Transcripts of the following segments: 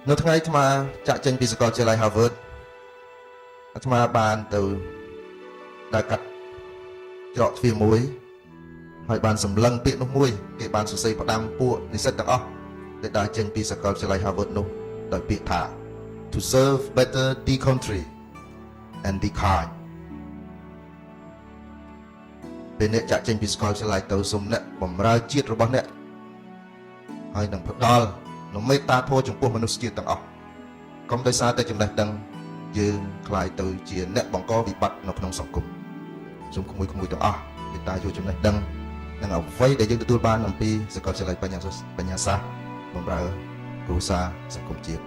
នៅថ្ងៃអាត្មាចាក់ចេញពីសាកលវិទ្យាល័យ Harvard អាត្មាបានទៅដើរកាត់ច្រកទ្វារមួយហើយបានសម្លឹងពាក្យនោះមួយគេបានសរសេរផ្ដាំពួកនិស្សិតទាំងអស់ដែលដើរចេញពីសាកលវិទ្យាល័យ Harvard នោះដោយពាក្យថា to serve better the country and the kind ពេលអ្នកចាក់ចេញពីសាកលវិទ្យាល័យទៅសូមអ្នកបម្រើជាតិរបស់អ្នកហើយនឹងផ្ដល់នូវមេត្តាធម៌ចំពោះមនុស្សជាតិទាំងអស់កុំដោយសារតែចំណេះដឹងយើងខ្លាយទៅជាអ្នកបង្កវិបត្តិនៅក្នុងសង្គមសូមក្មួយទាំងអស់មេត្តាយកចំណេះដឹងនិងអ្វីដែលយើងទទួលបានអំពីសាកលវិទ្យាល័យបញ្ញាសាស្ត្របម្រើគ្រួសារសង្គមជាតិ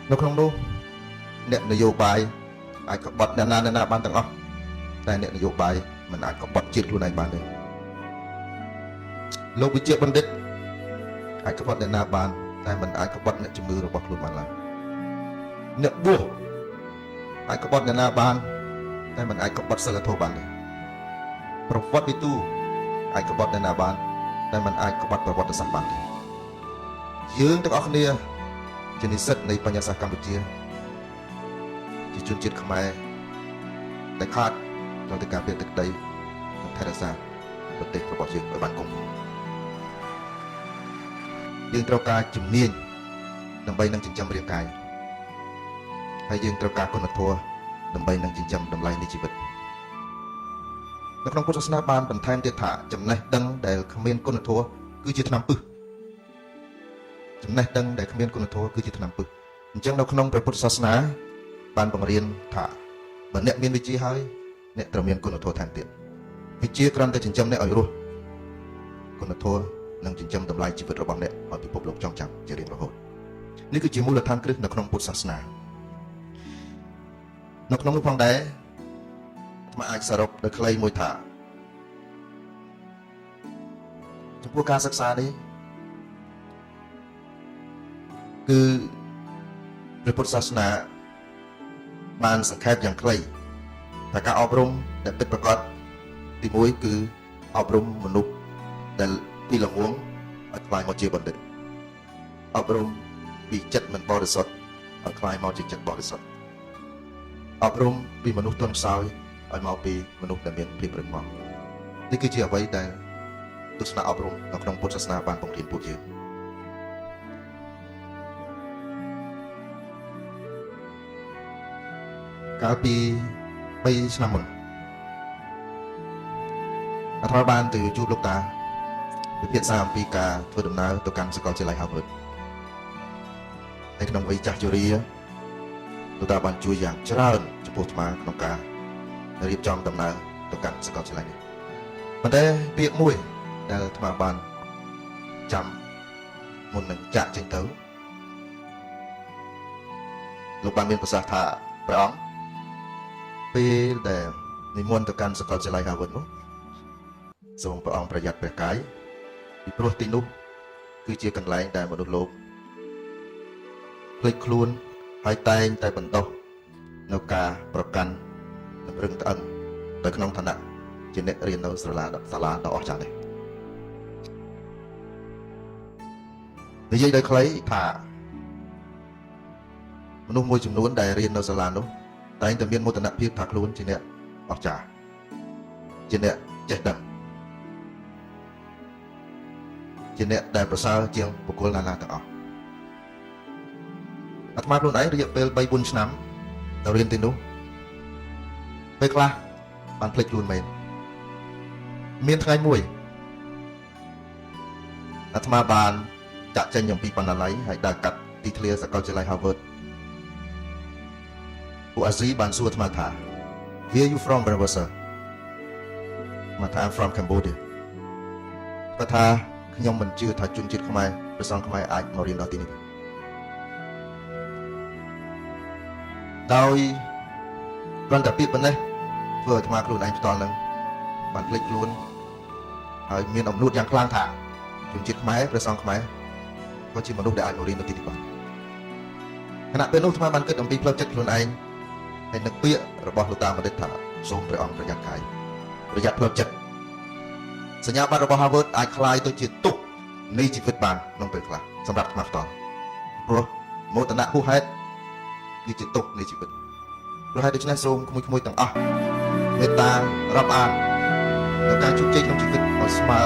នៅក្នុងនោះអ្នកនយោបាយអាចក្បត់អ្នកណាបានទាំងអស់តែអ្នកនយោបាយមិនអាចក្បត់ជាតិខ្លួនឯងបានទេលោកវិជ្ជាបណ្ឌិតអាចក្បត់អ្នកណាបានតែមិនអាចក្បត់អ្នកជំនឿរបស់ខ្លួនបានឡើយអ្នកបួសអាចក្បត់អ្នកណាបានតែមិនអាចក្បត់សិលធម៌បានទេប្រវត្តិវិទូអាចក្បត់អ្នកណាបានតែមិនអាចក្បត់ប្រវត្តិសាស្ត្របានទេយើងទាំងអស់គ្នាជានិស្សិតនៃបញ្ញាសាស្ត្រកម្ពុជាជាជនជាតិខ្មែរដែលខាតដល់ទៅការពារទឹកដីនិងថែរក្សាប្រទេសរបស់យើងឲ្យបានគង់វង្សយើងត្រូវការជំនាញដើម្បីនឹងចិញ្ចឹមរាងកាយហើយយើងត្រូវការគុណធម៌ដើម្បីនឹងចិញ្ចឹមតម្លៃនៃជីវិតនៅក្នុងពុទ្ធសាសនាបានបន្ថែមទៀតថាចំណេះដឹងដែលគ្មានគុណធម៌គឺជាថ្នាំពិសចំណេះដឹងដែលគ្មានគុណធម៌គឺជាថ្នាំពិសអញ្ចឹងនៅក្នុងព្រះពុទ្ធសាសនាបានបង្រៀនថាបើអ្នកមានវិជ្ជាហើយអ្នកត្រូវមានគុណធម៌ថែមទៀតវិជ្ជាគ្រាន់តែចិញ្ចឹមអ្នកឲ្យរស់គុណធម៌និងចិញ្ចឹមតម្លៃជីវិតរបស់អ្នកឲ្យពិភពលោកចងចាំជារៀងរហូតនេះគឺជាមូលដ្ឋានគ្រឹះនៅក្នុងពុទ្ធសាសនានៅក្នុងនោះផងដែរអាត្មាអាចសរុបដោយខ្លីមួយថាចំពោះការសិក្សានេះគឺព្រះពុទ្ធសាសនាបានសង្ខេបយ៉ាងខ្លីថាការអប់រំដែលពិតប្រាកដទី1គឺអប់រំមនុស្សដែលពីល្ងងឲ្យខ្លាយមកជាបណ្ឌិតអប់រំពីចិត្តមិនបរិសុទ្ធឲ្យខ្លាយមកជាចិត្តបរិសុទ្ធអប់រំពីមនុស្សទន់ខ្សោយឲ្យមកពីមនុស្សដែលមានភាពរឹងមាំនេះគឺជាអ្វីដែលទស្សនៈអប់រំនៅក្នុងពុទ្ធសាសនាបានបង្រៀនពួកយើងកាលពី3ឆ្នាំមុនអាត្មាបានទៅជួបលោកតាពិភាក្សាអំពីការធ្វើដំណើរទៅកាន់សាកលវិទ្យាល័យ Harvard ហើយក្នុងវ័យចាស់ជរាលោកតាបានជួយយ៉ាងច្រើនចំពោះអាត្មាក្នុងការរៀបចំដំណើរទៅកាន់សាកលវិទ្យាល័យនេះប៉ុន្តែពាក្យមួយដែលអាត្មាបានចាំមុននឹងចាក់ចេញទៅលោកបានមានប្រសាសន៍ថាព្រះអង្គពេលដែលនិមន្តទៅកាន់សាកលវិទ្យាល័យ Harvard នោះសូមព្រះអង្គប្រយ័ត្នព្រះកាយពីព្រោះទីនោះគឺជាកន្លែងដែលមនុស្សលោកភ្លេចខ្លួនហើយតែងតែបណ្ដោះនៅការប្រកាន់និងរឹងត្អឹងទៅក្នុងឋានៈជាអ្នករៀននៅសាលាដ៏អស្ចារ្យនេះនិយាយដោយខ្លីថាមនុស្សមួយចំនួនដែលរៀននៅសាលានោះតែងតែមានមោទនភាពថាខ្លួនជាអ្នកអស្ចារ្យជាអ្នកចេះដឹងជាអ្នកដែលប្រសើរជាងបុគ្គលណាទាំងអស់អាត្មាខ្លួនឯងរយៈពេល 3-4 ឆ្នាំទៅរៀនទីនោះពេលខ្លះបានភ្លេចខ្លួនមែនមានថ្ងៃមួយអាត្មាបានចាក់ចេញអំពីបណ្ណាល័យហើយដើរកាត់ទីធ្លាសាកលវិទ្យាល័យ Harvard ពួកអាស៊ីបានសួរអាត្មាថា Where you from brother sir មកថា I'm from Cambodia គាត់ថាខ្ញុំមិនជឿថាជនជាតិខ្មែរព្រះសង្ឃខ្មែរអាចមករៀនដល់ទីនេះដោយគ្រាន់តែពាក្យប៉ុណ្ណេះធ្វើឲ្យអាត្មាខ្លួនឯងផ្ទាល់នឹងបានភ្លេចខ្លួនហើយមានអំនួតយ៉ាងខ្លាំងថាជនជាតិខ្មែរព្រះសង្ឃខ្មែរក៏ជាមនុស្សដែលអាចមករៀននៅទីនេះបានខណៈពេលនោះអាត្មាបានគិតអំពីផ្លូវចិត្តខ្លួនឯងហើយនឹកពាក្យរបស់លោកតាបណ្ឌិតថាសូមព្រះអង្គប្រយ័ត្នកាយប្រយ័ត្នផ្លូវចិត្តសញ្ញាបត្ររបស់ Harvard អាចคล้ายទៅជាទុក នៃជីវិតបានក្នុងពេលខ្លះសម្រាប់អាត្មាផ្ទាល់ព្រោះមោទនៈហួសហេតុគឺជាទុកនៃជីវិតព្រោះហេតុដូច្នេះសូមក្មួយៗទាំងអស់មេត្តារាប់អានដល់ការជោគជ័យក្នុងជីវិតឲ្យស្មើ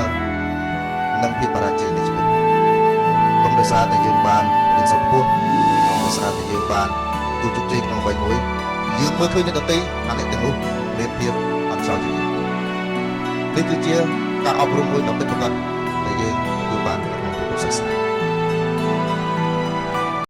នឹងភាពបរាជ័យនៃជីវិតកុំដោយសារតែយើងបានរៀនសូត្រខ្ពស់កុំដោយសារតែយើងបានទទួលជោគជ័យក្នុងអ្វីមួយយើងមើលឃើញអ្នកដទៃថាអ្នកទាំងនោះមានភាពអត់ខ្សោយជាងយើងនេះគឺជាការអប់រំមួយដ៏ពិតប្រាកដដែលយើងទទួលបានក្នុងព្រះពុទ្ធសាសនា